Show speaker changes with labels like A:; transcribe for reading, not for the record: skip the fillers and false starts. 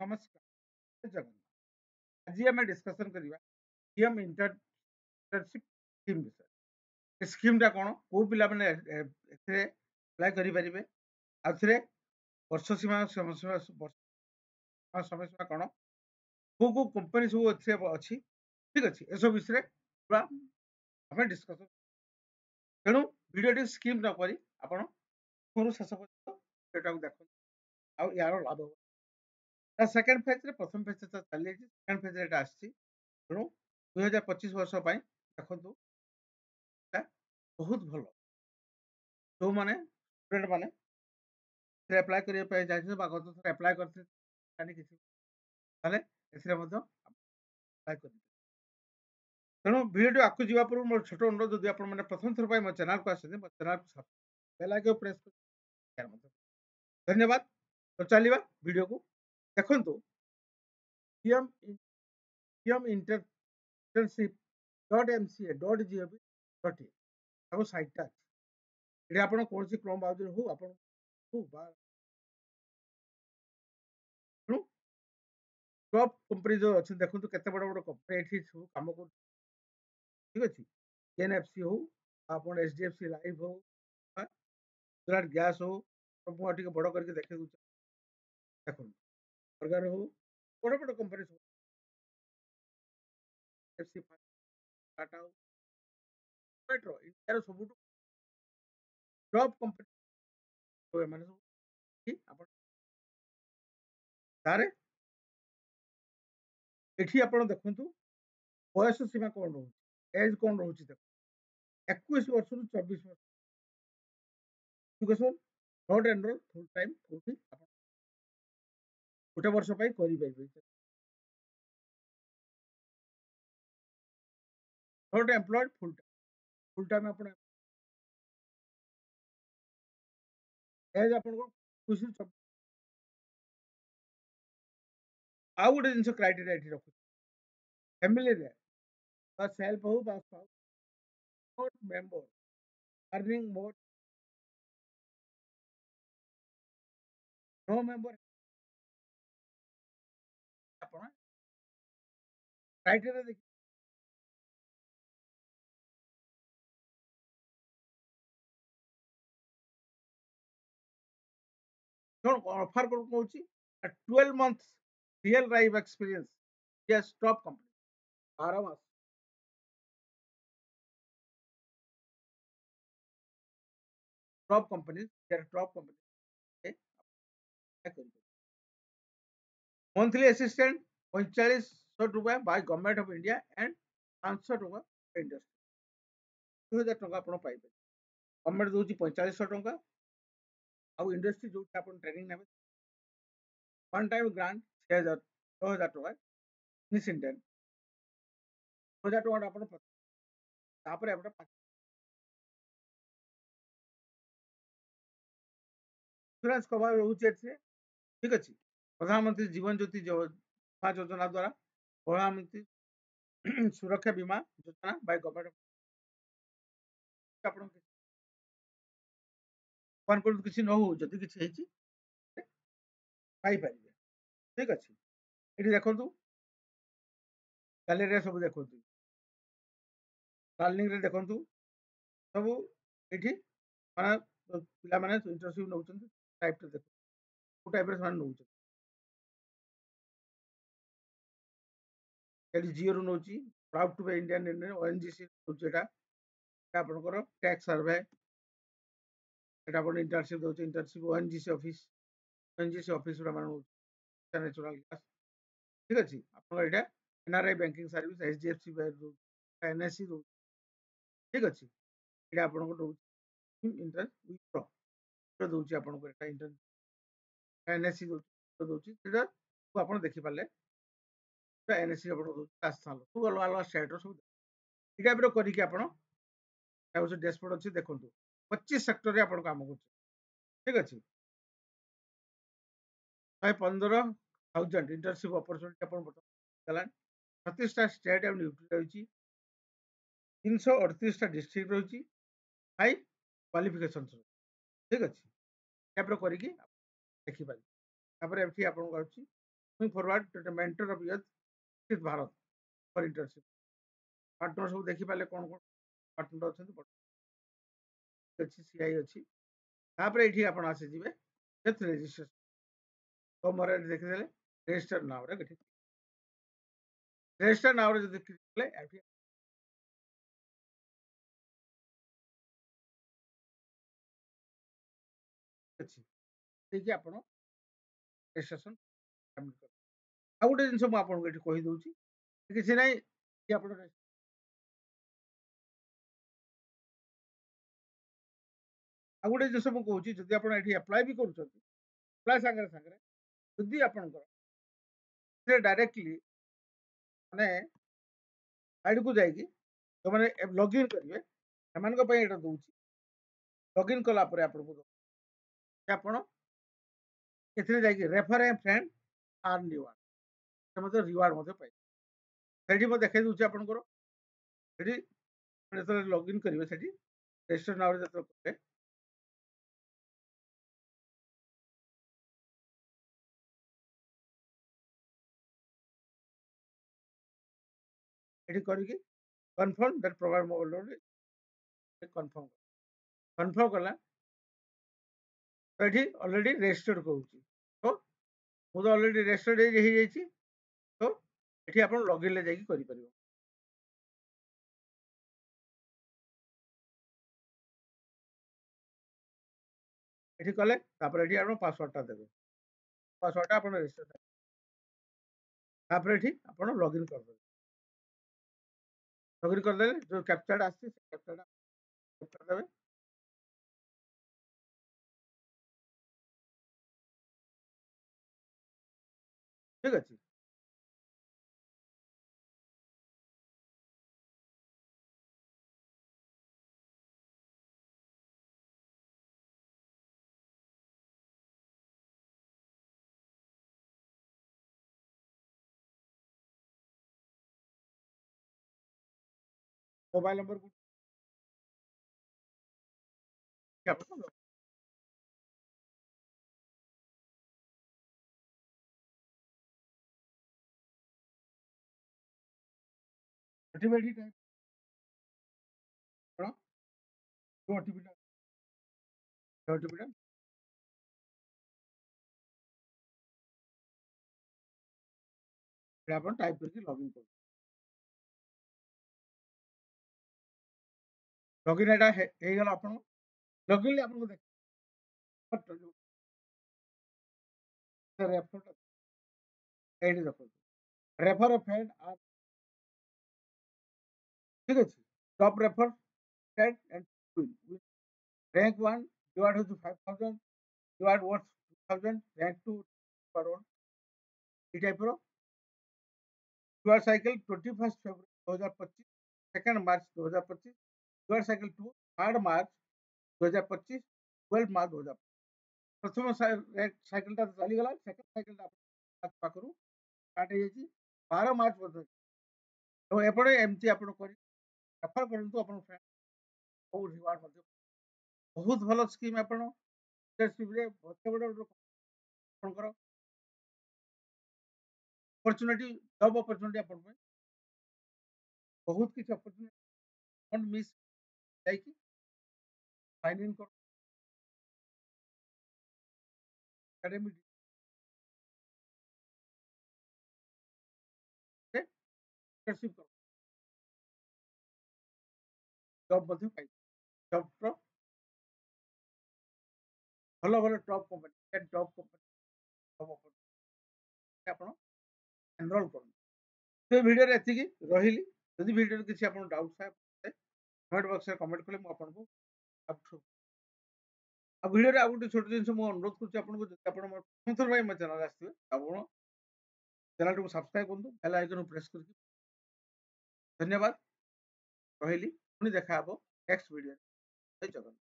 A: नमस्कार जगन्नाथ। आज आम डिस्कसन करवा पीएम इंटर्नशिप स्कीम विषय। स्कीमटा कौन को पिला माने अप्लाई करें आउे वर्ष सीमा समय सीमा कौन को कंपनी सब अच्छी ठीक अच्छे ये सब विषय पूरा आम डिस्कसन तेणु भिडियो स्कीम नक आप शेष पर्यटन देख यार लाभ सेकेंड फेज प्रथम फेज चली सेकेंड फेज आसी तेणु 2025 वर्ष देखु बहुत भल जो मैंने स्टूडेंट मैंने अप्लाई करने गत थर अप्लाई कर तेणु भिडियो आगे जावा पूर्व मोर छोट अनुरोध जदि आप प्रथम थर मो चैनल को आसते मो चैनल को बेल आइकन प्रेस कर धन्यवाद। तो चलिए वीडियो को देखंतु पीएम पीएम इंटर्नशिप .mca.gov.in सब साइट ये आप कौन क्रोम ब्राउजर हो आप टॉप कंपनी जो अच्छे देखो केते बड़ बड़ कंपनी ये सब कम कर ठीक अच्छे एनएफसी हो आप एचडीएफसी लाइफ हो गुजरात गैस हो सब बड़ करके देखे देखो बर्गर हो बड़ बड़ कंपनी सब एफसी टाटा हो मेट्रो इंडिया सब टॉप कंपनी एम सब तारे एठी आप देखु बयस सीमा कौन रोचे एज कौन रोचे देख 21 वर्ष रु 24 वर्ष education not enrol full time गोटे वर्ष नॉट एम्प्लॉयड फुल टाइम आप एज आप आउ गोटे जिन क्राइटेरिया ये रखु फैमिली सेल्फ हो member earning more no member criteria देखिए ऑफर कौन कहूँ 12 months real life experience yes top company 12 मास टॉप कंपनी मंथली असिस्टेंट 4500 रुपया by government of India and 500 टका इंडस्ट्री 2000 टका आप पाइबे गवर्नमेंट दूसरी 4500 टका आउ इंडस्ट्री जो आप ट्रेनिंग ने वन टाइम ग्रांट 6000 टका मिस इंडियन 2000 टका आप इंश्योरेंस कवर रोचे ठीक अच्छे प्रधानमंत्री जीवन ज्योति बीमा योजना द्वारा प्रधानमंत्री सुरक्षा बीमा योजना बाय गवर्नमेंट आप किसी न हो जदि किसी पाइपर ठीक अच्छे ये देखु सैलरी सब देखु टार्निंग रे देखु सब ये पिला माने इंटरव्यू नौ टाइप देख टाइप नौ जियो रु नौ proud to be Indian ONGC आपंकर टैक्स सर्वे इंटर्नशिप दौर internship ONGC office natural gas ठीक अच्छे आप NRI banking service HDFC NSC ठीक अच्छे ये आप दौर आपको एनएससी दौर आप देखिपारे एनएससी सब अलग अलग स्टेट सब ये टाइप करके आप डैशबोर्ड अच्छी देखो 25 सेक्टर में आप काम कर ठीक अच्छे 115,000 इंटर्नशिप अपॉर्चुनिटी आप 36टा स्टेट एवं यूटी रही 338टा डिस्ट्रिक्ट रही हाई क्वालिफिकेशन ठीक अच्छे टाइप करके देखिपारे आपको Moving forward to the mentor of youth, Viksit Bharat for internship. Partner सब देखी पाले कौन कौन पार्टनर अच्छी सीआई अच्छी तापर ये आप आसीजे रेजिस्ट्रेशन तो मोर देखीदे register now register now click कले अच्छी देखिए आप रेजिस्ट्रेशन आ गोटे जिन मुझे कहीदे किसी ना आप आ गोटे जिन मुझे कहूँ जदि आप अप्लाई भी कर सागर जदि आप डायरेक्टली माने साइड को जाइए जो मैंने लॉगिन करेंगे से दूसरी लॉगिन कलापर आपड़ जाकि refer a friend earn reward reward पाई से देखा दूसरी आपंकर जो लॉगिन करेंगे रेजिस्टर नाउ जो करेंगे ये करके confirm that provide mobile confirm confirm कला तो ये ऑलरेडी रजिस्टर्ड कहूँ तो मुझे ऑलरेडी रजिस्टर्ड हो तो ये आप लॉगिन जाकि कर ये कले ये आप पासवर्डटा देवे पासवर्डटा आप रजिस्टर ये आप लॉगिन करदे लॉगिन करदे जो कैप्चार्ड आसছে कैप्चार्डा देवे ठीक अच्छे मोबाइल नंबर को ओटीपी टाइप करो जो ओटीपी आप टाइप करके लॉगिन कर लॉगिन एटा हे गला आपन लॉगिन आपन को देख रेफर एडी देखो रेफर अ फ्रेंड आप ठीक अच्छे top refer friend and rank 1 reward हो 5000 रिवार्ड वर्थ 2000 रैंक 2 करोड़ ये टाइप रो रिवार्ड साइकिल 21 फरवरी 2025 2 मार्च 2025 रिवार्ड साइकिल 2 3 मार्च 2025 12 मार्च 2025 प्रथम साइकिल चली गला सेकंड साइकिल पाखु स्टार्ट हो 12 मार्च तो एपटे एमती आप रेफर करूँ आप फ्रेंड बहुत रिवार्ड बहुत भल स्कीम आप अपॉर्चुनिटी जॉब अपॉर्चुनिटी आप बहुत किसी अपॉर्चुनिटी मिस जाइए साइन इन कर एकेडमी इंटर्नशिप कर जॉब पाई जॉब भल भल top company top company job opportunity आप एनरोल कर तो भिडियो एति रही जदि भिडियो किसी आप डाउट था कमेंट बॉक्स में कमेंट कले मुझे आपको आ भिडियो आ गोटे छोट जिन मुझे अनुरोध करुँच थर मो चैनल आसवे आप चैनल को सब्सक्राइब करूँ बेल आइकन प्रेस कर धन्यवाद रही पुणी देखा नेक्स्ट वीडियो जय जगन्नाथ।